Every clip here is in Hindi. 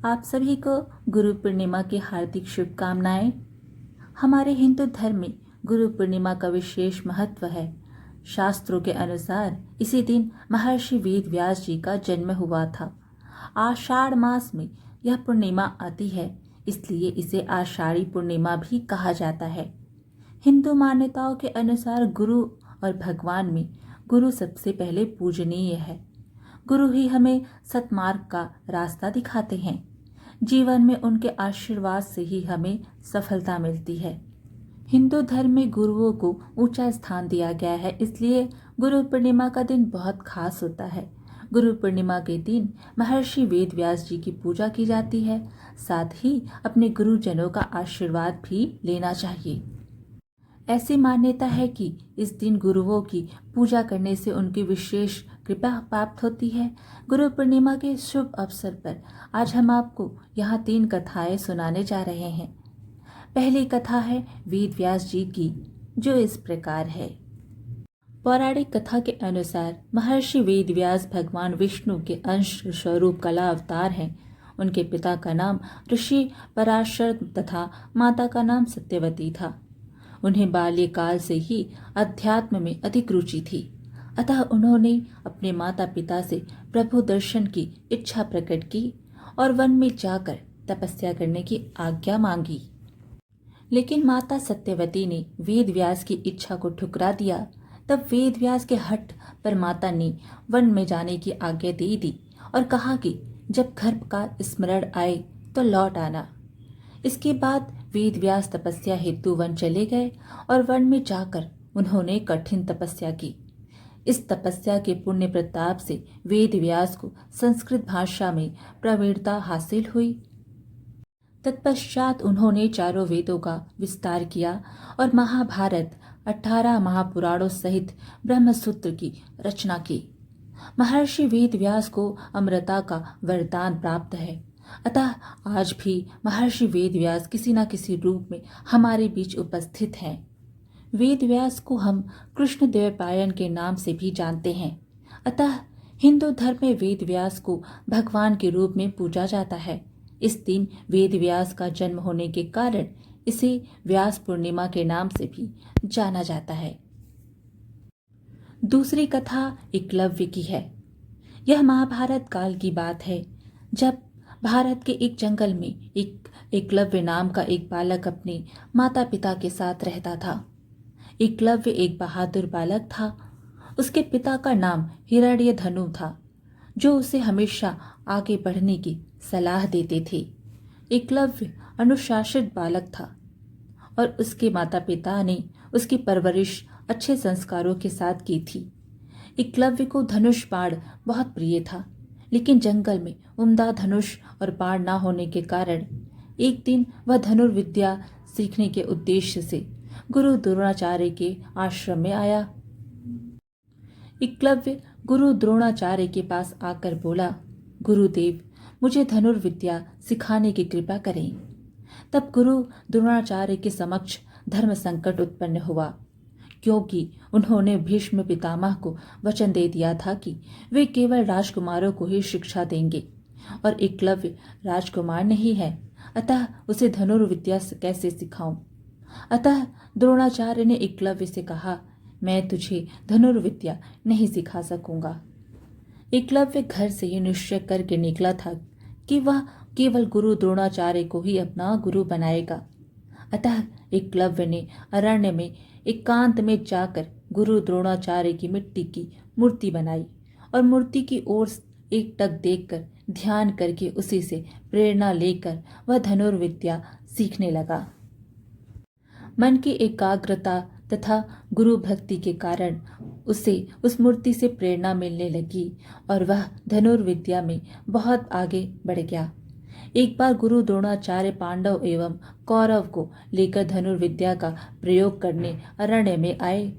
आप सभी को गुरु पूर्णिमा की हार्दिक शुभकामनाएं। हमारे हिंदू धर्म में गुरु पूर्णिमा का विशेष महत्व है। शास्त्रों के अनुसार इसी दिन महर्षि वेद व्यास जी का जन्म हुआ था। आषाढ़ मास में यह पूर्णिमा आती है, इसलिए इसे आषाढ़ी पूर्णिमा भी कहा जाता है। हिंदू मान्यताओं के अनुसार गुरु और भगवान में गुरु सबसे पहले पूजनीय है। गुरु ही हमें सतमार्ग का रास्ता दिखाते हैं। जीवन में उनके आशीर्वाद से ही हमें सफलता मिलती है। हिंदू धर्म में गुरुओं को ऊंचा स्थान दिया गया है, इसलिए गुरु पूर्णिमा का दिन बहुत खास होता है। गुरु पूर्णिमा के दिन महर्षि वेद व्यास जी की पूजा की जाती है। साथ ही अपने गुरुजनों का आशीर्वाद भी लेना चाहिए। ऐसी मान्यता है कि इस दिन गुरुओं की पूजा करने से उनकी विशेष कृपा प्राप्त होती है। गुरु पूर्णिमा के शुभ अवसर पर आज हम आपको यहाँ 3 कथाएं सुनाने जा रहे हैं। पहली कथा है वेद व्यास जी की, जो इस प्रकार है। पौराणिक कथा के अनुसार महर्षि वेद व्यास भगवान विष्णु के अंश स्वरूप कला अवतार हैं। उनके पिता का नाम ऋषि पराशर तथा माता का नाम सत्यवती था। उन्हें बाल्यकाल से ही अध्यात्म में अधिक रुचि थी, अतः उन्होंने अपने माता पिता से प्रभु दर्शन की इच्छा प्रकट की और वन में जाकर तपस्या करने की आज्ञा मांगी। लेकिन माता सत्यवती ने वेद व्यास की इच्छा को ठुकरा दिया। तब वेद व्यास के हठ पर माता ने वन में जाने की आज्ञा दे दी और कहा कि जब गर्भ का स्मरण आए तो लौट आना। इसके बाद वेद व्यास तपस्या हेतु वन चले गए और वन में जाकर उन्होंने कठिन तपस्या की। इस तपस्या के पुण्य प्रताप से वेद व्यास को संस्कृत भाषा में प्रवीणता हासिल हुई। तत्पश्चात उन्होंने चारों वेदों का विस्तार किया और महाभारत 18 महापुराणों सहित ब्रह्मसूत्र की रचना की। महर्षि वेद व्यास को अमरता का वरदान प्राप्त है, अतः आज भी महर्षि वेद व्यास किसी न किसी रूप में हमारे बीच उपस्थित हैं। वेद व्यास को हम कृष्ण द्वैपायन के नाम से भी जानते हैं, अतः हिंदू धर्म में वेद व्यास को भगवान के रूप में पूजा जाता है। इस दिन वेद व्यास का जन्म होने के कारण इसे व्यास पूर्णिमा के नाम से भी जाना जाता है। दूसरी कथा एकलव्य की है। यह महाभारत काल की बात है, जब भारत के एक जंगल में एक एकलव्य नाम का एक बालक अपने माता पिता के साथ रहता था। एकलव्य एक बहादुर बालक था। उसके पिता का नाम हिरण्यधनु था, जो उसे हमेशा आगे बढ़ने की सलाह देते थे। एकलव्य अनुशासित बालक था और उसके माता पिता ने उसकी परवरिश अच्छे संस्कारों के साथ की थी। एकलव्य को धनुष बाण बहुत प्रिय था, लेकिन जंगल में उम्दा धनुष और बाण न होने के कारण एक दिन वह धनुर्विद्या सीखने के उद्देश्य से गुरु द्रोणाचार्य के आश्रम में आया। एकलव्य गुरु द्रोणाचार्य के पास आकर बोला, गुरुदेव, मुझे धनुर्विद्या सिखाने की कृपा करें। तब गुरु द्रोणाचार्य के समक्ष धर्म संकट उत्पन्न हुआ, क्योंकि उन्होंने भीष्म पितामह को वचन दे दिया था कि वे केवल राजकुमारों को ही शिक्षा देंगे और एकलव्य राजकुमार नहीं है, अतः उसे धनुर्विद्या कैसे सिखाऊं। अतः द्रोणाचार्य ने एकलव्य से कहा, मैं तुझे धनुर्विद्या नहीं सिखा सकूंगा। एकलव्य घर से ये निश्चय करके निकला था कि वह केवल गुरु द्रोणाचार्य को ही अपना गुरु बनाएगा। अतः एकलव्य ने अरण्य में एकांत में जाकर गुरु द्रोणाचार्य की मिट्टी की मूर्ति बनाई और मूर्ति की ओर एकटक देखकर ध्यान करके उसी से प्रेरणा लेकर वह धनुर्विद्या सीखने लगा। मन की एकाग्रता तथा गुरु भक्ति के कारण उसे उस मूर्ति से प्रेरणा मिलने लगी और वह धनुर्विद्या में बहुत आगे बढ़ गया। एक बार गुरु द्रोणाचार्य पांडव एवं कौरव को लेकर धनुर्विद्या का प्रयोग करने अरण्य में आए।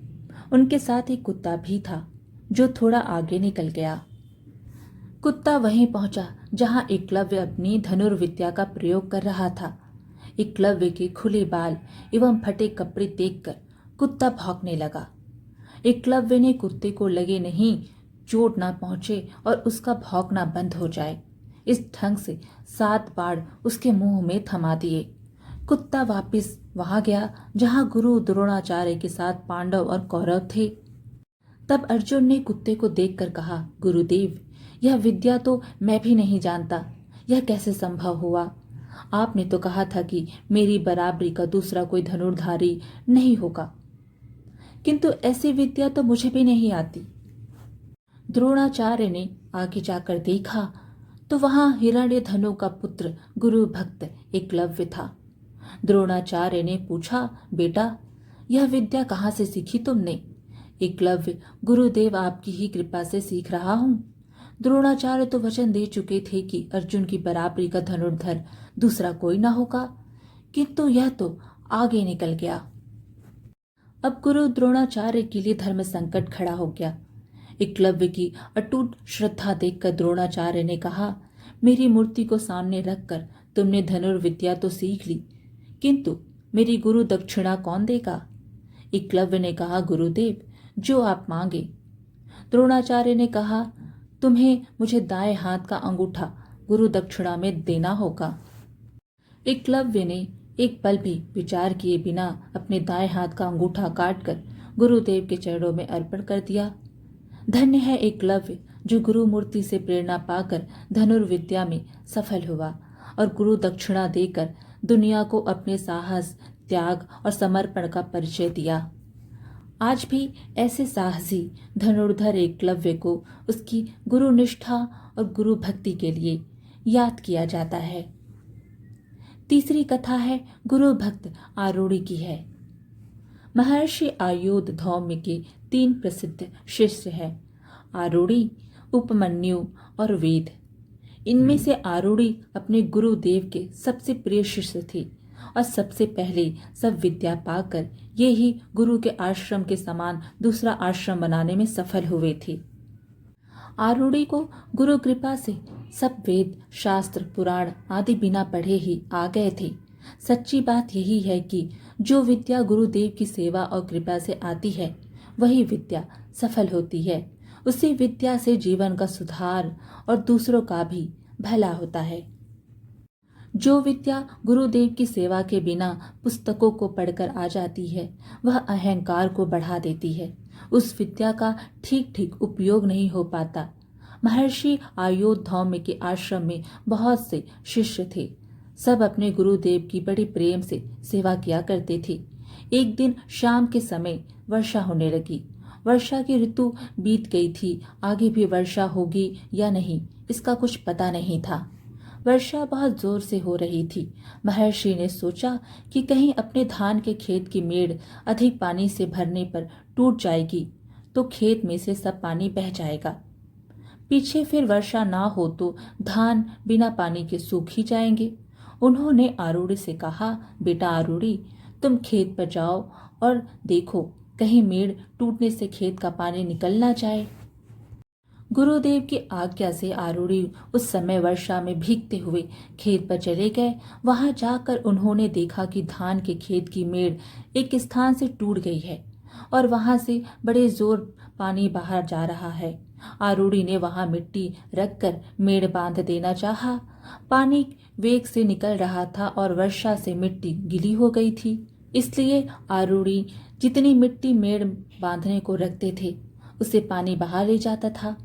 उनके साथ एक कुत्ता भी था, जो थोड़ा आगे निकल गया। कुत्ता वहीं पहुंचा जहां एकलव्य अपनी धनुर्विद्या का प्रयोग कर रहा था। एकलव्य के खुले बाल एवं फटे कपड़े देखकर कुत्ता भौंकने लगा। एकलव्य ने कुत्ते को लगे नहीं चोट ना पहुंचे और उसका भौंकना बंद हो जाए, इस ढंग से 7 बाण उसके मुंह में थमा दिए। कुत्ता वापिस वहां गया जहां गुरु द्रोणाचार्य के साथ पांडव और कौरव थे। तब अर्जुन ने कुत्ते को देखकर कहा, गुरुदेव, यह विद्या तो मैं भी नहीं जानता, यह कैसे संभव हुआ? आपने तो कहा था कि मेरी बराबरी का दूसरा कोई धनुर्धारी नहीं होगा, किंतु ऐसी विद्या तो मुझे भी नहीं आती। द्रोणाचार्य ने आगे जाकर देखा तो वहां हिरण्यधनु का पुत्र गुरु भक्त एकलव्य था। द्रोणाचार्य ने पूछा, बेटा, यह विद्या कहाँ से सीखी तुमने? एकलव्य, गुरुदेव आपकी ही कृपा से सीख रहा हूं। द्रोणाचार्य तो वचन दे चुके थे कि अर्जुन की बराबरी का धनुर्धर दूसरा कोई न होगा, किंतु यह तो आगे निकल गया। अब गुरु द्रोणाचार्य के लिए धर्म संकट खड़ा हो गया। एकलव्य की अटूट श्रद्धा देखकर द्रोणाचार्य ने कहा, मेरी मूर्ति को सामने रखकर तुमने धनुर्विद्या तो सीख ली, किंतु मेरी गुरु दक्षिणा कौन देगा? एकलव्य ने कहा, गुरुदेव, जो आप मांगे। द्रोणाचार्य ने कहा, तुम्हें मुझे दाएं हाथ का अंगूठा गुरु दक्षिणा में देना होगा। एकलव्य ने एक पल भी विचार किए बिना अपने दाएं हाथ का अंगूठा काटकर गुरुदेव के चरणों में अर्पण कर दिया। धन्य है एकलव्य, जो गुरु मूर्ति से प्रेरणा पाकर धनुर्विद्या में सफल हुआ और गुरु दक्षिणा देकर दुनिया को अपने साहस, त्याग और समर्पण का परिचय दिया। आज भी ऐसे साहसी धनुर्धर एकलव्य को उसकी गुरु निष्ठा और गुरु भक्ति के लिए याद किया जाता है। तीसरी कथा है गुरु भक्त आरूढ़ी की है। महर्षि आयुध धौम्य के 3 प्रसिद्ध शिष्य हैं, आरूढ़ी, उपमन्यु और वेद। इनमें से आरूढ़ी अपने गुरुदेव के सबसे प्रिय शिष्य थे और सबसे पहले सब विद्या पाकर ये ही गुरु के आश्रम के समान दूसरा आश्रम बनाने में सफल हुए थे। आरूढ़ी को गुरु कृपा से सब वेद, शास्त्र, पुराण आदि बिना पढ़े ही आ गए थे। सच्ची बात यही है कि जो विद्या गुरुदेव की सेवा और कृपा से आती है, वही विद्या सफल होती है। उसी विद्या से जीवन का सुधार और दूसरों का भी भला होता है। जो विद्या गुरुदेव की सेवा के बिना पुस्तकों को पढ़कर आ जाती है, वह अहंकार को बढ़ा देती है। उस विद्या का ठीक ठीक उपयोग नहीं हो पाता। महर्षि आयुध धौम्य के आश्रम में बहुत से शिष्य थे। सब अपने गुरुदेव की बड़ी प्रेम से सेवा किया करते थे। एक दिन शाम के समय वर्षा होने लगी। वर्षा की ऋतु बीत गई थी, आगे भी वर्षा होगी या नहीं इसका कुछ पता नहीं था। वर्षा बहुत जोर से हो रही थी। महर्षि ने सोचा कि कहीं अपने धान के खेत की मेड़ अधिक पानी से भरने पर टूट जाएगी तो खेत में से सब पानी बह जाएगा। पीछे फिर वर्षा ना हो तो धान बिना पानी के सूख ही जाएंगे। उन्होंने आरूढ़ी से कहा, बेटा आरूढ़ी, तुम खेत पर जाओ और देखो कहीं मेड़ टूटने से खेत का पानी निकल ना जाए। गुरुदेव की आज्ञा से आरूढ़ी उस समय वर्षा में भीगते हुए खेत पर चले गए। वहां जाकर उन्होंने देखा कि धान के खेत की मेड़ एक स्थान से टूट गई है और वहां से बड़े जोर पानी बाहर जा रहा है। आरूढ़ी ने वहां मिट्टी रखकर मेड़ बांध देना चाहा। पानी वेग से निकल रहा था और वर्षा से मिट्टी गीली हो गई थी, इसलिए आरूढ़ी जितनी मिट्टी मेड़ बांधने को रखते थे उसे पानी बहा ले जाता था।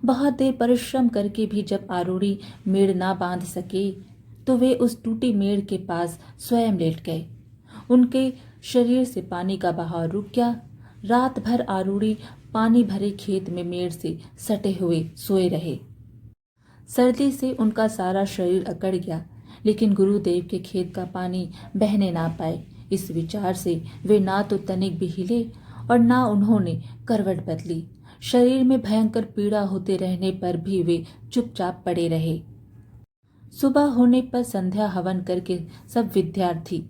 बहुत देर परिश्रम करके भी जब आरूढ़ी मेड़ ना बांध सके तो वे उस टूटी मेड़ के पास स्वयं लेट गए। उनके शरीर से पानी का बहाव रुक गया। रात भर आरूढ़ी पानी भरे खेत में मेड़ से सटे हुए सोए रहे। सर्दी से उनका सारा शरीर अकड़ गया, लेकिन गुरुदेव के खेत का पानी बहने ना पाए। इस विचार से वे ना तो तनिक भी हिले और ना उन्होंने करवट बदली। शरीर में भयंकर पीड़ा होते रहने पर भी वे चुपचाप पड़े रहे। सुबह होने पर संध्या हवन करके सब विद्यार्थी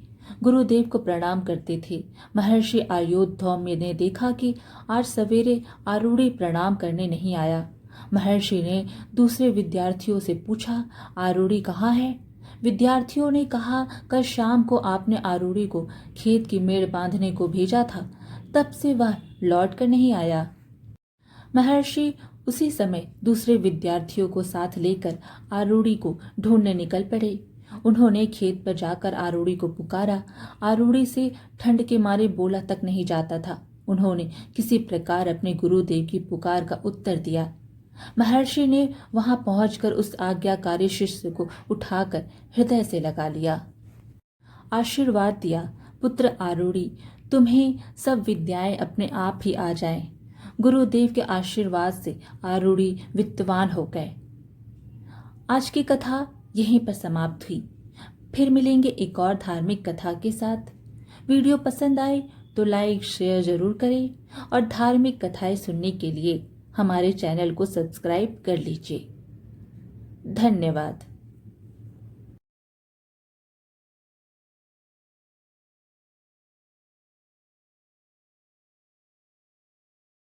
गुरुदेव को प्रणाम करते थे। महर्षि आयुध धौम्य ने देखा कि आज सवेरे आरूढ़ी प्रणाम करने नहीं आया। महर्षि ने दूसरे विद्यार्थियों से पूछा, आरूढ़ी कहाँ है? विद्यार्थियों ने कहा, कल शाम को आपने आरूढ़ी को खेत की मेड़ बांधने को भेजा था, तब से वह लौट कर नहीं आया। महर्षि उसी समय दूसरे विद्यार्थियों को साथ लेकर आरूढ़ी को ढूंढने निकल पड़े। उन्होंने खेत पर जाकर आरूढ़ी को पुकारा। आरूढ़ी से ठंड के मारे बोला तक नहीं जाता था। उन्होंने किसी प्रकार अपने गुरुदेव की पुकार का उत्तर दिया। महर्षि ने वहां पहुंचकर उस आज्ञाकारी शिष्य को उठाकर हृदय से लगा लिया। आशीर्वाद दिया, पुत्र आरूढ़ी, तुम्हें सब विद्याएं अपने आप ही आ जाएं। गुरुदेव के आशीर्वाद से आरूढ़ी वित्तवान हो गए। आज की कथा यहीं पर समाप्त हुई। फिर मिलेंगे एक और धार्मिक कथा के साथ। वीडियो पसंद आए तो लाइक शेयर जरूर करें और धार्मिक कथाएं सुनने के लिए हमारे चैनल को सब्सक्राइब कर लीजिए। धन्यवाद।